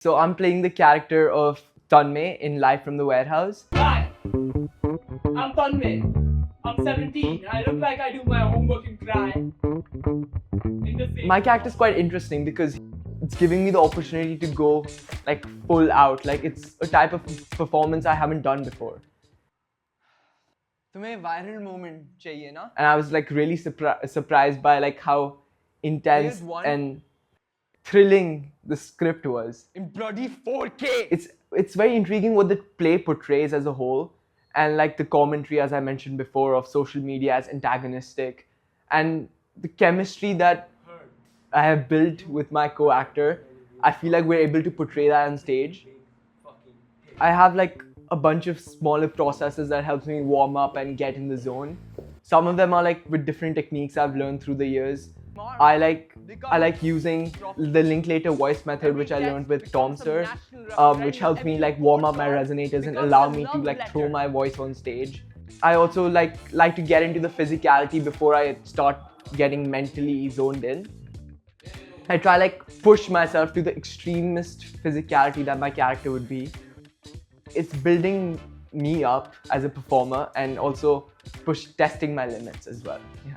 So I'm playing the character of Tanmay in Live from the Warehouse. Hi, I'm Tanmay. I'm 17. I look like I do my homework and cry. My character is quite interesting because it's giving me the opportunity to go like full out. Like it's a type of performance I haven't done before. तुम्हें viral moment चाहिए ना? And I was like really surprised by like how intense and thrilling the script was. In bloody 4K! It's very intriguing what the play portrays as a whole, and like the commentary, as I mentioned before, of social media as antagonistic, and the chemistry that I have built with my co-actor. I feel like we're able to portray that on stage. I have like a bunch of smaller processes that helps me warm up and get in the zone. Some of them are like with different techniques I've learned through the years. I like using the Linklater voice method, which I learned with Tom Sir, which helps me like warm up my resonators and allow me to like throw my voice on stage. I also like to get into the physicality before I start getting mentally zoned in. I try like push myself to the extremist physicality that my character would be. It's building me up as a performer and also testing my limits as well. Yeah.